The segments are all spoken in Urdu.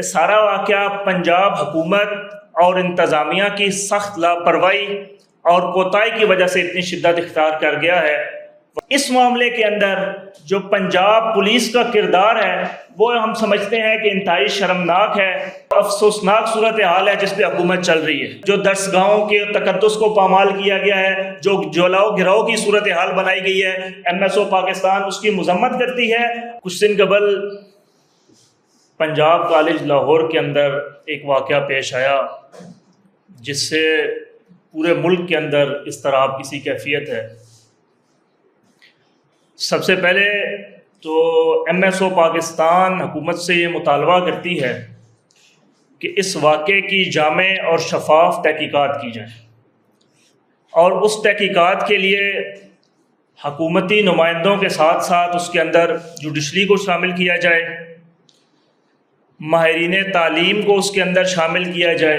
یہ سارا واقعہ پنجاب حکومت اور انتظامیہ کی سخت لاپرواہی اور کوتاہی کی وجہ سے اتنی شدت اختیار کر گیا ہے۔ اس معاملے کے اندر جو پنجاب پولیس کا کردار ہے وہ ہم سمجھتے ہیں کہ انتہائی شرمناک ہے، افسوسناک صورتحال ہے جس پہ حکومت چل رہی ہے۔ جو درسگاہوں کے تقدس کو پامال کیا گیا ہے، جو جلاؤ گراؤ کی صورتحال بنائی گئی ہے، MSO پاکستان اس کی مذمت کرتی ہے۔ کچھ دن قبل پنجاب کالج لاہور کے اندر ایک واقعہ پیش آیا جس سے پورے ملک کے اندر اضطراب کی سی کیفیت ہے۔ سب سے پہلے تو MSO پاکستان حکومت سے یہ مطالبہ کرتی ہے کہ اس واقعے کی جامع اور شفاف تحقیقات کی جائیں، اور اس تحقیقات کے لیے حکومتی نمائندوں کے ساتھ ساتھ اس کے اندر جوڈیشری کو شامل کیا جائے، ماہرین تعلیم کو اس کے اندر شامل کیا جائے،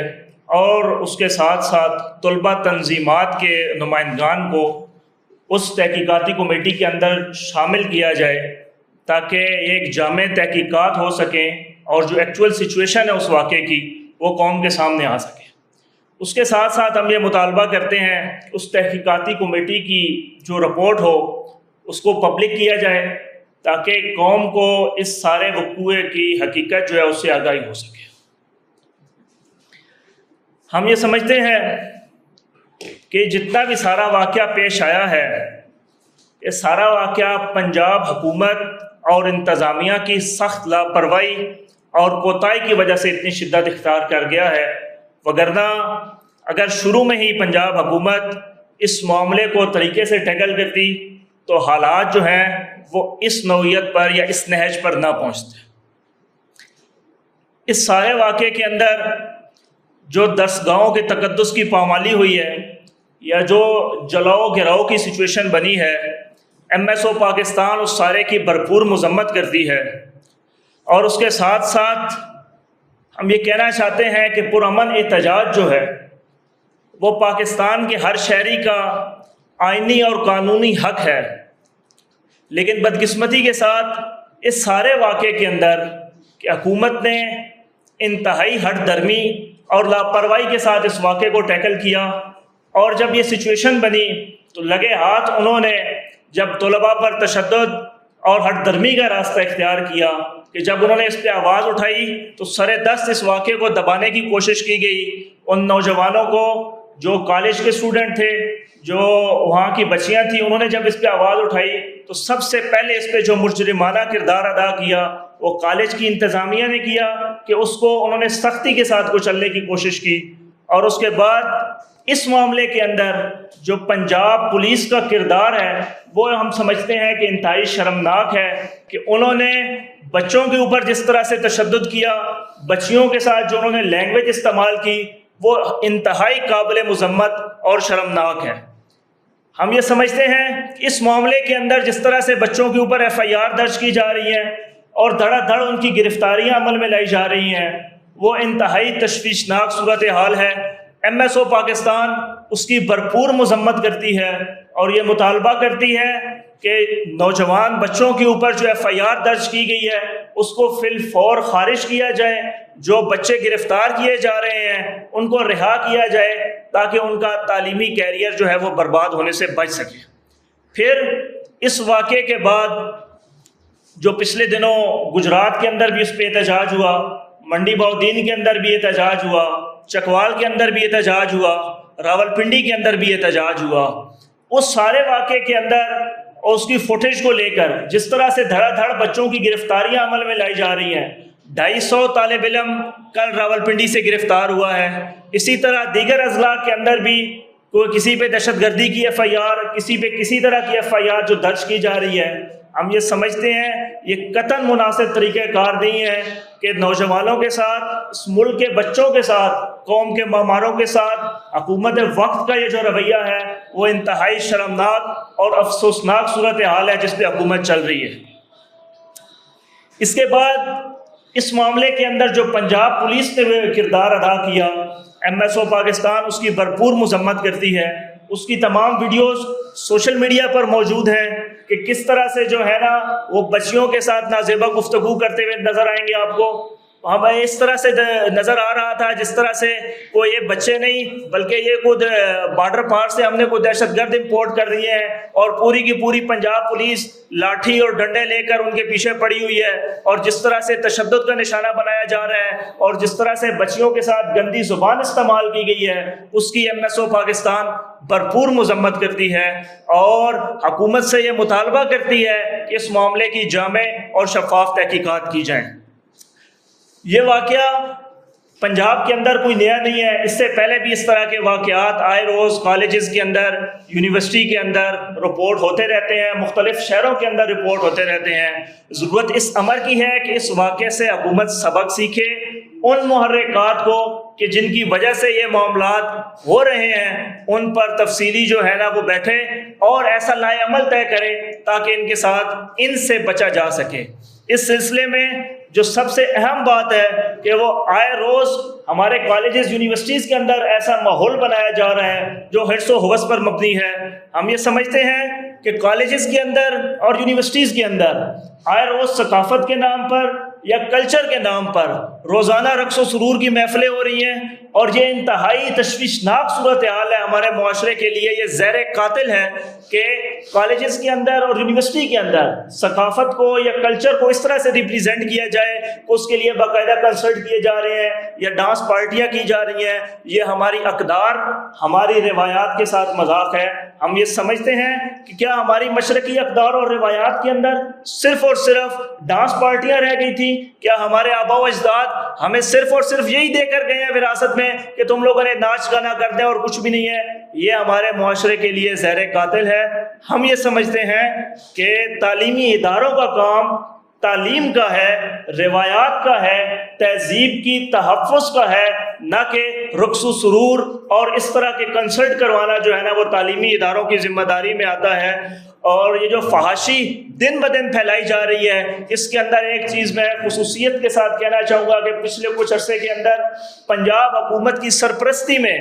اور اس کے ساتھ ساتھ طلبہ تنظیمات کے نمائندگان کو اس تحقیقاتی کمیٹی کے اندر شامل کیا جائے تاکہ ایک جامع تحقیقات ہو سکیں اور جو ایکچول سچویشن ہے اس واقعے کی وہ قوم کے سامنے آ سکے۔ اس کے ساتھ ساتھ ہم یہ مطالبہ کرتے ہیں کہ اس تحقیقاتی کمیٹی کی جو رپورٹ ہو اس کو پبلک کیا جائے تاکہ قوم کو اس سارے وقوعے کی حقیقت جو ہے اس سے آگاہی ہو سکے۔ ہم یہ سمجھتے ہیں کہ جتنا بھی سارا واقعہ پیش آیا ہے یہ سارا واقعہ پنجاب حکومت اور انتظامیہ کی سخت لاپرواہی اور کوتاہی کی وجہ سے اتنی شدت اختیار کر گیا ہے، وگرنہ اگر شروع میں ہی پنجاب حکومت اس معاملے کو طریقے سے ٹیکل کرتی تو حالات جو ہیں وہ اس نوعیت پر یا اس نہج پر نہ پہنچتے۔ اس سارے واقعے کے اندر جو درسگاہوں کے تقدس کی پامالی ہوئی ہے یا جو جلاؤ گراؤ کی سچویشن بنی ہے، MSO پاکستان اس سارے کی بھرپور مذمت کرتی ہے، اور اس کے ساتھ ساتھ ہم یہ کہنا چاہتے ہیں کہ پرامن احتجاج جو ہے وہ پاکستان کے ہر شہری کا آئینی اور قانونی حق ہے، لیکن بدقسمتی کے ساتھ اس سارے واقعے کے اندر کہ حکومت نے انتہائی ہٹ درمی اور لاپرواہی کے ساتھ اس واقعے کو ٹیکل کیا، اور جب یہ سچویشن بنی تو لگے ہاتھ انہوں نے جب طلباء پر تشدد اور ہٹ درمی کا راستہ اختیار کیا کہ جب انہوں نے اس پہ آواز اٹھائی تو سرے دست اس واقعے کو دبانے کی کوشش کی گئی۔ ان نوجوانوں کو جو کالج کے اسٹوڈنٹ تھے، جو وہاں کی بچیاں تھیں، انہوں نے جب اس پہ آواز اٹھائی تو سب سے پہلے اس پہ جو مجرمانہ کردار ادا کیا وہ کالج کی انتظامیہ نے کیا کہ اس کو انہوں نے سختی کے ساتھ کچلنے کی کوشش کی، اور اس کے بعد اس معاملے کے اندر جو پنجاب پولیس کا کردار ہے وہ ہم سمجھتے ہیں کہ انتہائی شرمناک ہے کہ انہوں نے بچوں کے اوپر جس طرح سے تشدد کیا، بچیوں کے ساتھ جو انہوں نے لینگویج استعمال کی وہ انتہائی قابل مذمت اور شرمناک ہے۔ ہم یہ سمجھتے ہیں کہ اس معاملے کے اندر جس طرح سے بچوں کے اوپر FIR درج کی جا رہی ہے اور دھڑا دھڑ ان کی گرفتاریاں عمل میں لائی جا رہی ہیں وہ انتہائی تشویشناک صورتحال ہے۔ MSO پاکستان اس کی بھرپور مذمت کرتی ہے اور یہ مطالبہ کرتی ہے کہ نوجوان بچوں کے اوپر جو FIR درج کی گئی ہے اس کو فی الفور خارج کیا جائے، جو بچے گرفتار کیے جا رہے ہیں ان کو رہا کیا جائے تاکہ ان کا تعلیمی کیریئر جو ہے وہ برباد ہونے سے بچ سکے۔ پھر اس واقعے کے بعد جو پچھلے دنوں گجرات کے اندر بھی اس پہ احتجاج ہوا، منڈی باؤدین کے اندر بھی احتجاج ہوا، چکوال کے اندر بھی احتجاج ہوا، راولپنڈی کے اندر بھی احتجاج ہوا، اس سارے واقعے کے اندر اور اس کی فوٹیج کو لے کر جس طرح سے دھڑا دھڑ بچوں کی گرفتاریاں عمل میں لائی جا رہی ہیں، 250 طالب علم کل راولپنڈی سے گرفتار ہوا ہے، اسی طرح دیگر اضلاع کے اندر بھی کوئی کسی پہ دہشت گردی کی FIR، کسی پہ کسی طرح کی FIR جو درج کی جا رہی ہے۔ ہم یہ سمجھتے ہیں یہ قطعاً مناسب طریقہ کار نہیں ہے کہ نوجوانوں کے ساتھ، اس ملک کے بچوں کے ساتھ، قوم کے معماروں کے ساتھ حکومت وقت کا یہ جو رویہ ہے وہ انتہائی شرمناک اور افسوسناک صورتحال ہے جس پہ حکومت چل رہی ہے۔ اس کے بعد اس معاملے کے اندر جو پنجاب پولیس نے کردار ادا کیا، MSO پاکستان اس کی بھرپور مذمت کرتی ہے۔ اس کی تمام ویڈیوز سوشل میڈیا پر موجود ہیں کہ کس طرح سے جو ہے نا وہ بچیوں کے ساتھ نازیبا گفتگو کرتے ہوئے نظر آئیں گے آپ کو، ہمیں اس طرح سے نظر آ رہا تھا جس طرح سے کوئی یہ بچے نہیں بلکہ یہ خود بارڈر پار سے ہم نے کوئی دہشت گرد امپورٹ کر رہی ہیں، اور پوری کی پوری پنجاب پولیس لاٹھی اور ڈنڈے لے کر ان کے پیچھے پڑی ہوئی ہے، اور جس طرح سے تشدد کا نشانہ بنایا جا رہا ہے اور جس طرح سے بچیوں کے ساتھ گندی زبان استعمال کی گئی ہے، اس کی MSO پاکستان بھرپور مذمت کرتی ہے اور حکومت سے یہ مطالبہ کرتی ہے کہ اس معاملے کی جامع اور شفاف تحقیقات کی جائیں۔ یہ واقعہ پنجاب کے اندر کوئی نیا نہیں ہے، اس سے پہلے بھی اس طرح کے واقعات آئے روز کالجز کے اندر، یونیورسٹی کے اندر رپورٹ ہوتے رہتے ہیں، مختلف شہروں کے اندر رپورٹ ہوتے رہتے ہیں۔ ضرورت اس امر کی ہے کہ اس واقعے سے حکومت سبق سیکھے، ان محرکات کو کہ جن کی وجہ سے یہ معاملات ہو رہے ہیں ان پر تفصیلی جو ہے نا وہ بیٹھے اور ایسا لائحہ عمل طے کرے تاکہ ان کے ساتھ ان سے بچا جا سکے۔ اس سلسلے میں جو سب سے اہم بات ہے کہ وہ آئے روز ہمارے کالجز یونیورسٹیز کے اندر ایسا ماحول بنایا جا رہا ہے جو حرص و ہوس پر مبنی ہے۔ ہم یہ سمجھتے ہیں کہ کالجز کے اندر اور یونیورسٹیز کے اندر آئے روز ثقافت کے نام پر یا کلچر کے نام پر روزانہ رقص و سرور کی محفلیں ہو رہی ہیں، اور یہ انتہائی تشویشناک صورتحال ہے ہمارے معاشرے کے لیے۔ یہ زہر قاتل ہے کہ کالجز کے اندر اور یونیورسٹی کے اندر ثقافت کو یا کلچر کو اس طرح سے ریپریزنٹ کیا جائے کہ اس کے لیے باقاعدہ کنسرٹ کیے جا رہے ہیں یا ڈانس پارٹیاں کی جا رہی ہیں۔ یہ ہماری اقدار، ہماری روایات کے ساتھ مذاق ہے۔ ہم یہ سمجھتے ہیں کہ کیا ہماری مشرقی اقدار اور روایات کے اندر صرف اور صرف ڈانس پارٹیاں رہ گئی تھیں؟ کیا ہمارے آبا و اجداد ہمیں صرف اور صرف یہی دے کر گئے ہیں وراثت میں کہ تم لوگوں نے ناچ گانا کر دیں اور کچھ بھی نہیں ہے؟ یہ ہمارے معاشرے کے لیے زہر قاتل ہے۔ ہم یہ سمجھتے ہیں کہ تعلیمی اداروں کا کام تعلیم کا ہے، روایات کا ہے، تہذیب کی تحفظ کا ہے، نہ کہ رقص و سرور اور اس طرح کے کنسرٹ کروانا جو ہے نا وہ تعلیمی اداروں کی ذمہ داری میں آتا ہے۔ اور یہ جو فحاشی دن بدن پھیلائی جا رہی ہے، اس کے اندر ایک چیز میں خصوصیت کے ساتھ کہنا چاہوں گا کہ پچھلے کچھ عرصے کے اندر پنجاب حکومت کی سرپرستی میں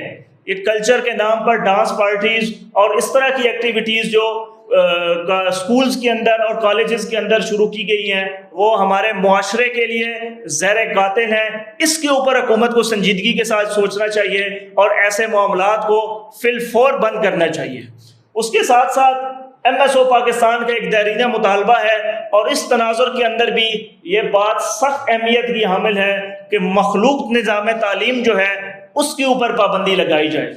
یہ کلچر کے نام پر ڈانس پارٹیز اور اس طرح کی ایکٹیویٹیز جو اسکولز کے اندر اور کالجز کے اندر شروع کی گئی ہیں وہ ہمارے معاشرے کے لیے زہر قاتل ہیں۔ اس کے اوپر حکومت کو سنجیدگی کے ساتھ سوچنا چاہیے اور ایسے معاملات کو فی الفور بند کرنا چاہیے۔ اس کے ساتھ ساتھ MSO پاکستان کا ایک دیرینہ مطالبہ ہے اور اس تناظر کے اندر بھی یہ بات سخت اہمیت کی حامل ہے کہ مخلوق نظام تعلیم جو ہے اس کے اوپر پابندی لگائی جائے۔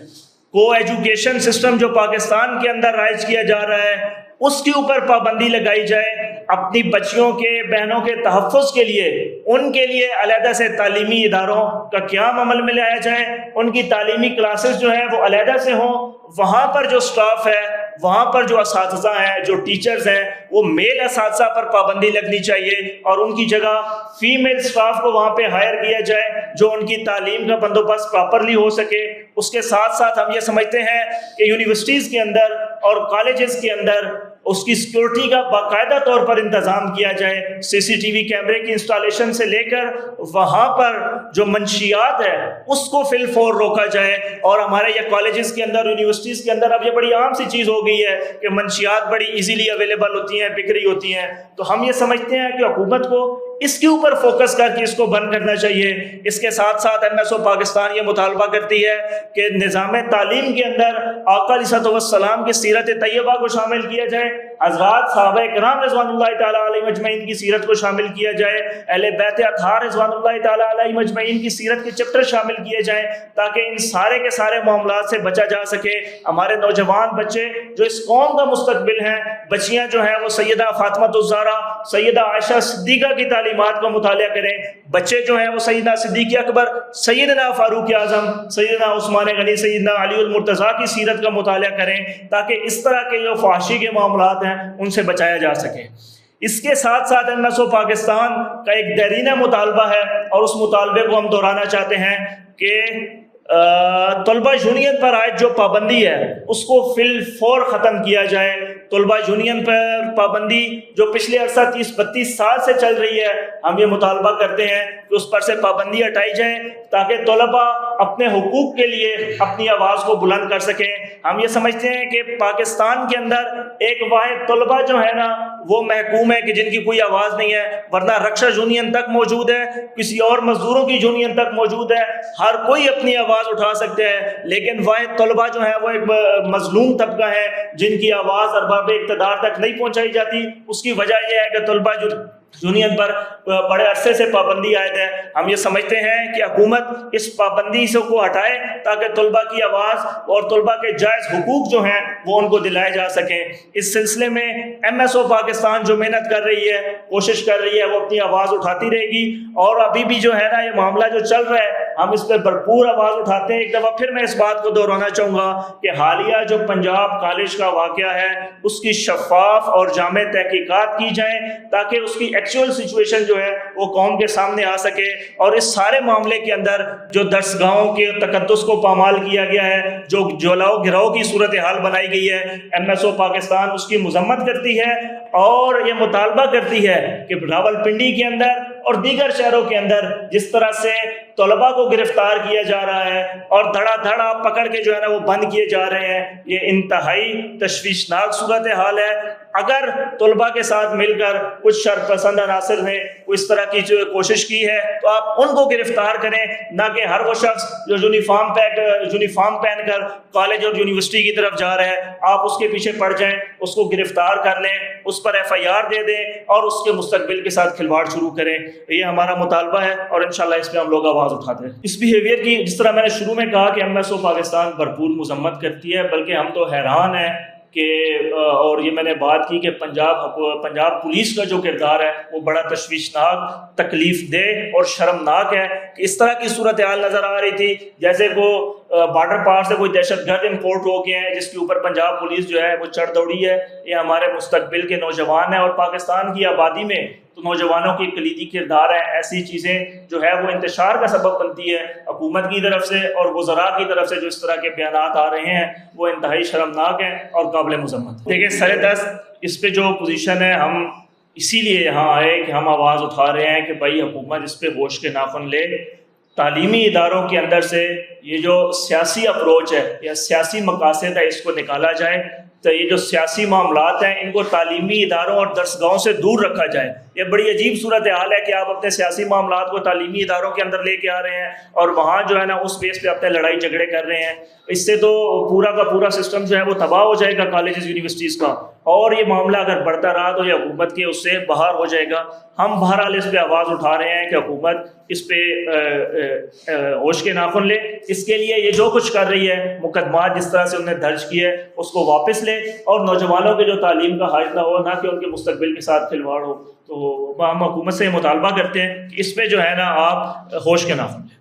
کو ایجوکیشن سسٹم جو پاکستان کے اندر رائج کیا جا رہا ہے اس کے اوپر پابندی لگائی جائے۔ اپنی بچیوں کے، بہنوں کے تحفظ کے لیے ان کے لیے علیحدہ سے تعلیمی اداروں کا قیام عمل میں لایا جائے، ان کی تعلیمی کلاسز جو ہیں وہ علیحدہ سے ہوں، وہاں پر جو سٹاف ہے، وہاں پر جو اساتذہ ہیں، جو ٹیچرز ہیں، وہ میل اساتذہ پر پابندی لگنی چاہیے اور ان کی جگہ فیمیل سٹاف کو وہاں پہ ہائر کیا جائے جو ان کی تعلیم کا بندوبست پراپرلی ہو سکے۔ اس کے ساتھ ساتھ ہم یہ سمجھتے ہیں کہ یونیورسٹیز کے اندر اور کالجز کے اندر اس کی سیکورٹی کا باقاعدہ طور پر انتظام کیا جائے، CCTV کیمرے کی انسٹالیشن سے لے کر وہاں پر جو منشیات ہے اس کو فی الفور روکا جائے۔ اور ہمارے یہ کالجز کے اندر، یونیورسٹیز کے اندر اب یہ بڑی عام سی چیز ہو گئی ہے کہ منشیات بڑی ایزیلی اویلیبل ہوتی ہیں، بک رہی ہوتی ہیں، تو ہم یہ سمجھتے ہیں کہ حکومت کو اس کے اوپر فوکس کر کے اس کو بند کرنا چاہیے۔ اس کے ساتھ ساتھ MSO پاکستان یہ مطالبہ کرتی ہے کہ نظام تعلیم کے اندر آقا علیہ الصلوۃ والسلام کی سیرت طیبہ کو شامل کیا جائے، حضرات صحابہ کرام رضوان اللہ تعالیٰ علیہ مجمعین کی سیرت کو شامل کیا جائے، اہل بیت اطہار رضوان اللہ تعالیٰ علیہ مجمعین کی سیرت کے چیپٹر شامل کیے جائیں تاکہ ان سارے کے سارے معاملات سے بچا جا سکے۔ ہمارے نوجوان بچے جو اس قوم کا مستقبل ہیں، بچیاں جو ہیں وہ سیدہ فاطمہ الزہرا، سیدہ عائشہ صدیقہ کی تعلیمات کا مطالعہ کریں، بچے جو ہیں وہ سیدنا صدیق اکبر، سیدنا فاروق اعظم، سیدنا عثمان غنی، سیدنا علی المرتضیٰ کی سیرت کا مطالعہ کریں تاکہ اس طرح کے جو فحاشی کے معاملات ہیں ان سے بچایا جا سکے۔ اس کے ساتھ ساتھ MSO پاکستان کا ایک دیرینہ مطالبہ ہے اور اس مطالبے کو ہم دہرانا چاہتے ہیں کہ طلبہ یونین پر عائد جو پابندی ہے اس کو فی الفور ختم کیا جائے۔ طلبہ یونین پر پابندی جو پچھلے عرصہ 30-32 سال سے چل رہی ہے، ہم یہ مطالبہ کرتے ہیں کہ اس پر سے پابندی ہٹائی جائے تاکہ طلبہ اپنے حقوق کے لیے اپنی آواز کو بلند کر سکیں۔ ہم یہ سمجھتے ہیں کہ پاکستان کے اندر ایک واحد طلبہ جو ہے نا وہ محکوم ہے کہ جن کی کوئی آواز نہیں ہے، ورنہ رکشا یونین تک موجود ہے، کسی اور مزدوروں کی یونین تک موجود ہے، ہر کوئی اپنی آواز اٹھا سکتے ہیں، لیکن واحد طلبہ جو ہے وہ ایک مظلوم طبقہ ہے جن کی آواز ارباب اقتدار تک نہیں پہنچائی جاتی۔ اس کی وجہ یہ ہے کہ طلبہ یونین پر بڑے عرصے سے پابندی عائد ہے۔ ہم یہ سمجھتے ہیں کہ حکومت اس پابندی سے کو ہٹائے تاکہ طلبہ کی آواز اور طلبہ کے جائز حقوق جو ہیں وہ ان کو دلائے جا سکیں۔ اس سلسلے میں MSO پاکستان جو محنت کر رہی ہے، کوشش کر رہی ہے، وہ اپنی آواز اٹھاتی رہے گی، اور ابھی بھی جو ہے نا یہ معاملہ جو چل رہا ہے ہم اس پہ بھرپور آواز اٹھاتے ہیں۔ ایک دفعہ پھر میں اس بات کو دہرانا چاہوں گا کہ حالیہ جو پنجاب کالج کا واقعہ ہے اس کی شفاف اور جامع تحقیقات کی جائیں تاکہ اس کی ایکچوئل سچویشن جو ہے وہ قوم کے سامنے آ سکے، اور اس سارے معاملے کے اندر جو درسگاہوں کے تقدس کو پامال کیا گیا ہے، جو جلاؤ گراؤ کی صورتحال بنائی گئی ہے، MSO پاکستان اس کی مذمت کرتی ہے اور یہ مطالبہ کرتی ہے کہ راولپنڈی کے اندر اور دیگر شہروں کے اندر جس طرح سے طلباء کو گرفتار کیا جا رہا ہے اور دھڑا دھڑا پکڑ کے جو ہے نا وہ بند کیے جا رہے ہیں، یہ انتہائی تشویشناک صورتحال ہے۔ اگر طلباء کے ساتھ مل کر کچھ شرپسند عناصر نے اس طرح کی جو کوشش کی ہے تو آپ ان کو گرفتار کریں، نہ کہ ہر وہ شخص جو یونیفارم پہن کر کالج اور یونیورسٹی کی طرف جا رہا ہے آپ اس کے پیچھے پڑ جائیں، اس کو گرفتار کر لیں، اس پر FIR دے دیں اور اس کے مستقبل کے ساتھ کھلواڑ شروع کریں۔ یہ ہمارا مطالبہ ہے اور انشاءاللہ اس پہ ہم لوگ آواز اٹھاتے ہیں۔ اس بیہیویئر کی جس طرح میں نے شروع میں کہا کہ MSO پاکستان بھرپور مذمت کرتی ہے، بلکہ ہم تو حیران ہیں کہ اور یہ میں نے بات کی کہ پنجاب پولیس کا جو کردار ہے وہ بڑا تشویشناک، تکلیف دہ اور شرمناک ہے کہ اس طرح کی صورتحال نظر آ رہی تھی جیسے کو بارڈر پار سے کوئی دہشت گرد امپورٹ ہو گئے ہیں جس کے اوپر پنجاب پولیس جو ہے وہ چڑھ دوڑی ہے۔ یہ ہمارے مستقبل کے نوجوان ہیں اور پاکستان کی آبادی میں تو نوجوانوں کی کلیدی کردار ہے۔ ایسی چیزیں جو ہے وہ انتشار کا سبب بنتی ہے۔ حکومت کی طرف سے اور وزراء کی طرف سے جو اس طرح کے بیانات آ رہے ہیں وہ انتہائی شرمناک ہیں اور قابل مذمت۔ دیکھیں سر دست اس پہ جو پوزیشن ہے، ہم اسی لیے یہاں آئے کہ ہم آواز اٹھا رہے ہیں کہ بھائی حکومت اس پہ ہوش کے ناخن لے۔ تعلیمی اداروں کے اندر سے یہ جو سیاسی اپروچ ہے یا سیاسی مقاصد ہے اس کو نکالا جائے، تو یہ جو سیاسی معاملات ہیں ان کو تعلیمی اداروں اور درسگاہوں سے دور رکھا جائے۔ یہ بڑی عجیب صورتحال ہے کہ آپ اپنے سیاسی معاملات کو تعلیمی اداروں کے اندر لے کے آ رہے ہیں اور وہاں جو ہے نا اس بیس پہ اپنے لڑائی جھگڑے کر رہے ہیں۔ اس سے تو پورا کا پورا سسٹم جو ہے وہ تباہ ہو جائے گا کالجز یونیورسٹیز کا، اور یہ معاملہ اگر بڑھتا رہا تو یہ حکومت کے اس سے باہر ہو جائے گا۔ ہم بہرحال اس پہ آواز اٹھا رہے ہیں کہ حکومت اس پہ ہوش کے ناخن لے۔ اس کے لیے یہ جو کچھ کر رہی ہے، مقدمات جس طرح سے انہوں نے درج کیے اس کو واپس لے اور نوجوانوں کے جو تعلیم کا حاصلہ ہو، نہ کہ ان کے مستقبل کے ساتھ کھلواڑ ہو۔ تو ہم حکومت سے مطالبہ کرتے ہیں کہ اس پہ جو ہے نا آپ ہوش کے ناخن لیں۔